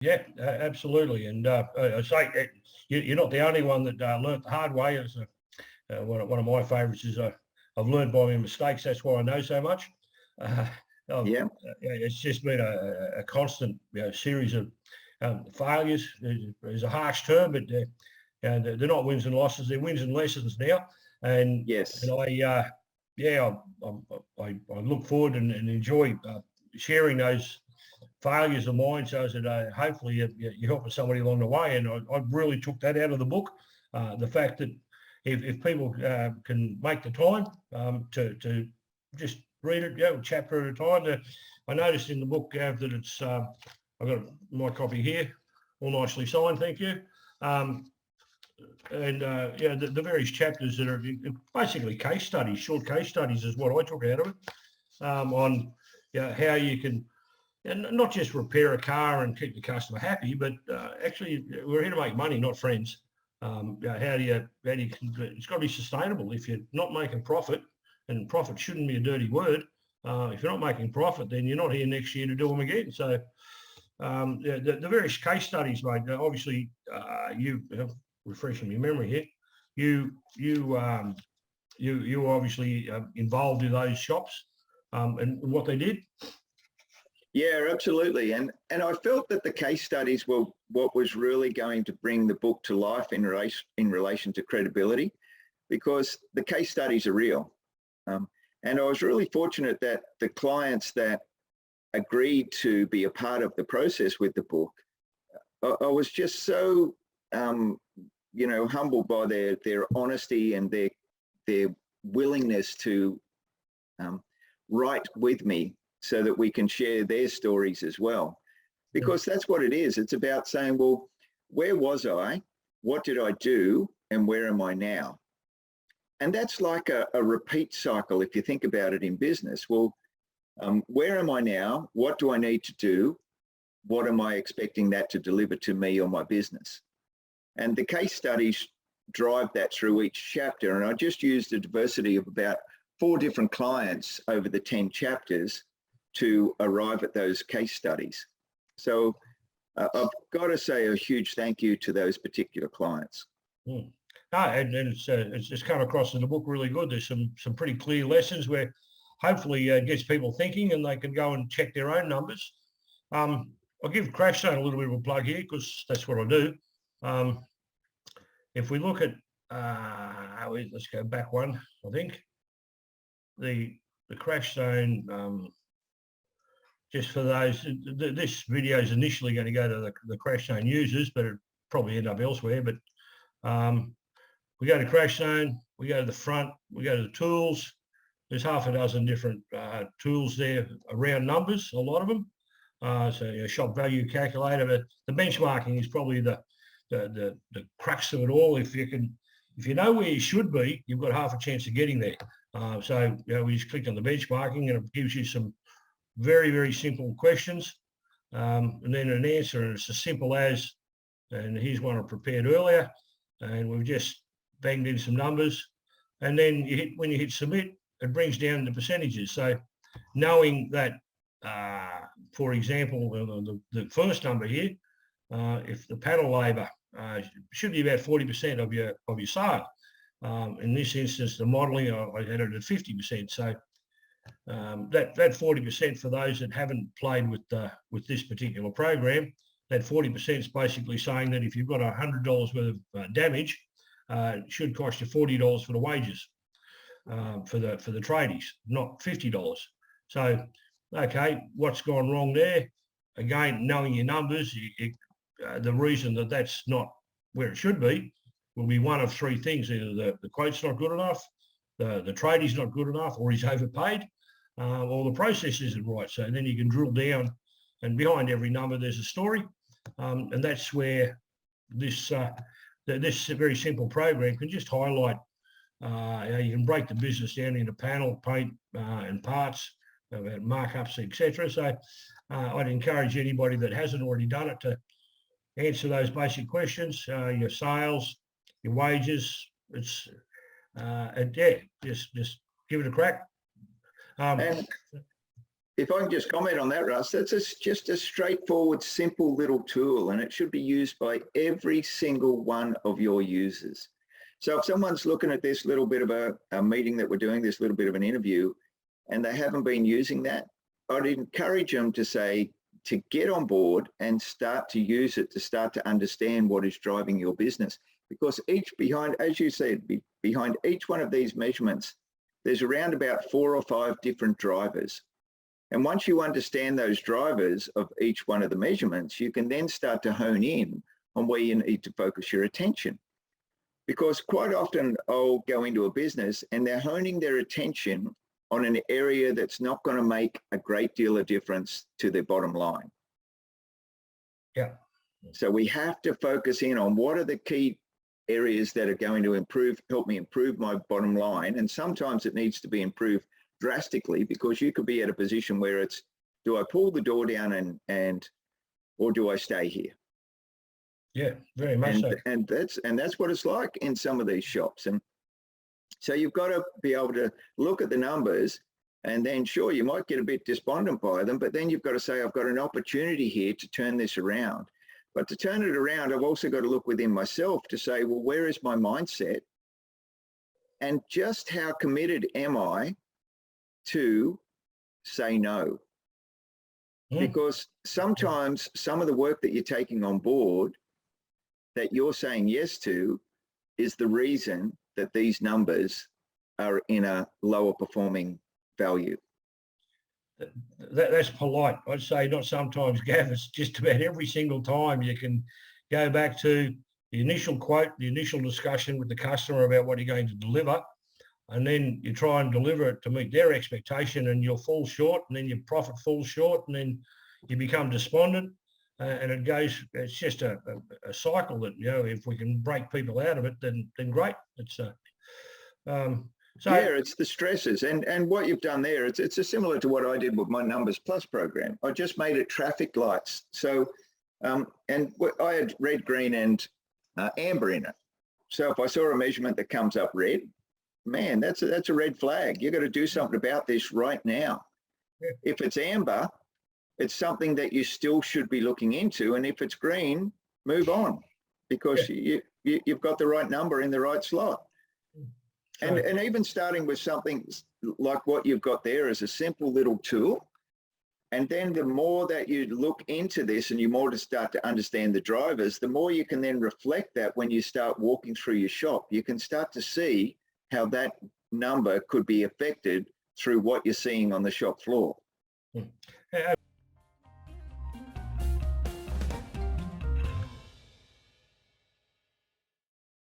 Yeah, absolutely. And I say you're not the only one that learnt the hard way. It's one of my favourites is I've learned by my mistakes. That's why I know so much. Uh, Yeah. it's just been a constant series of failures. Is a harsh term, but they're not wins and losses. They're wins and lessons now. And Yes. I look forward and enjoy sharing those failures of mine, so that hopefully you're helping somebody along the way. And I really took that out of the book. The fact that if people can make the time to just read it, a chapter at a time. I noticed in the book, Gav, that it's I've got my copy here, all nicely signed. Thank you. And the various chapters that are basically case studies, short case studies, is what I took out of it, on how you can, and not just repair a car and keep the customer happy, but actually we're here to make money, not friends. How do you, it's got to be sustainable. If you're not making profit, and profit shouldn't be a dirty word, if you're not making profit, then you're not here next year to do them again. So the various case studies, mate, obviously you refreshing your memory here, you obviously involved in those shops and what they did. Yeah, absolutely. And I felt that the case studies were what was really going to bring the book to life in relation to credibility, because the case studies are real. And I was really fortunate that the clients that agreed to be a part of the process with the book, I was just so, humbled by their honesty and their willingness to write with me, so that we can share their stories as well. Because that's what it is. It's about saying, well, where was I? What did I do? And where am I now? And that's like a repeat cycle, if you think about it in business. Well, where am I now? What do I need to do? What am I expecting that to deliver to me or my business? And the case studies drive that through each chapter. And I just used a diversity of about 4 different clients over the 10 chapters to arrive at those case studies. So I've got to say a huge thank you to those particular clients. And it's just come across in the book really good. There's some pretty clear lessons where hopefully it gets people thinking, and they can go and check their own numbers. I'll give Crashzone a little bit of a plug here, because that's what I do. If we look at, let's go back one, I think. The Crashzone, just for those, this video is initially going to go to the Crashzone users, but it probably end up elsewhere. But we go to Crashzone, we go to the front, we go to the tools. There's half a dozen different tools there around numbers, a lot of them. So shop value calculator, but the benchmarking is probably the crux of it all. If you know where you should be, you've got half a chance of getting there. So we just click on the benchmarking, and it gives you some very, very simple questions, and then an answer, and it's as simple as, and here's one I prepared earlier, and we've just banged in some numbers, and then when you hit submit, it brings down the percentages. So knowing that, for example, the first number here, if the panel labour should be about 40% of your sale. In this instance, the modelling, I had it at 50%. So that 40%, for those that haven't played with this particular program, that 40% is basically saying that if you've got $100 worth of damage, it should cost you $40 for the wages for the tradies, not $50. So, okay, what's gone wrong there? Again, knowing your numbers, the reason that that's not where it should be will be one of 3 things: either the quote's not good enough, the tradie's not good enough, or he's overpaid, or the process isn't right. So then you can drill down, and behind every number there's a story, and that's where this very simple program can just highlight. You can break the business down into panel, paint, and parts, about markups, etc. So I'd encourage anybody that hasn't already done it to answer those basic questions. Your sales, your wages. It's just give it a crack. if I can just comment on that, Russ, that's just a straightforward, simple little tool, and it should be used by every single one of your users. So if someone's looking at this little bit of a meeting that we're doing, this little bit of an interview, and they haven't been using that, I'd encourage them to get on board and start to use it, to start to understand what is driving your business. Because as you said, behind each one of these measurements, there's around about 4 or 5 different drivers. And once you understand those drivers of each one of the measurements, you can then start to hone in on where you need to focus your attention. Because quite often I'll go into a business and they're honing their attention on an area that's not going to make a great deal of difference to their bottom line. Yeah. So we have to focus in on what are the key areas that are going to help me improve my bottom line. And sometimes it needs to be improved drastically, because you could be at a position where it's, do I pull the door down or do I stay here? Yeah, very much so. And that's what it's like in some of these shops. And so you've got to be able to look at the numbers, and then sure, you might get a bit despondent by them, but then you've got to say, I've got an opportunity here to turn this around. But to turn it around, I've also got to look within myself to say, well, where is my mindset? And just how committed am I to say no? Because sometimes some of the work that you're taking on board that you're saying yes to is the reason that these numbers are in a lower performing value. That's polite. I'd say not sometimes, Gav, it's just about every single time. You can go back to the initial quote, the initial discussion with the customer about what you're going to deliver, and then you try and deliver it to meet their expectation, and you'll fall short, and then your profit falls short, and then you become despondent, and it's just a cycle that, if we can break people out of it, then great. It's it's the stresses, and what you've done there, it's similar to what I did with my Numbers Plus program. I just made it traffic lights. So, and I had red, green, and amber in it. So if I saw a measurement that comes up red, man, that's a red flag. You've got to do something about this right now. Yeah. If it's amber, it's something that you still should be looking into, and if it's green, move on, because you've got the right number in the right slot. And even starting with something like what you've got there as a simple little tool, and then the more that you look into this and you more to start to understand the drivers, the more you can then reflect that when you start walking through your shop. You can start to see how that number could be affected through what you're seeing on the shop floor.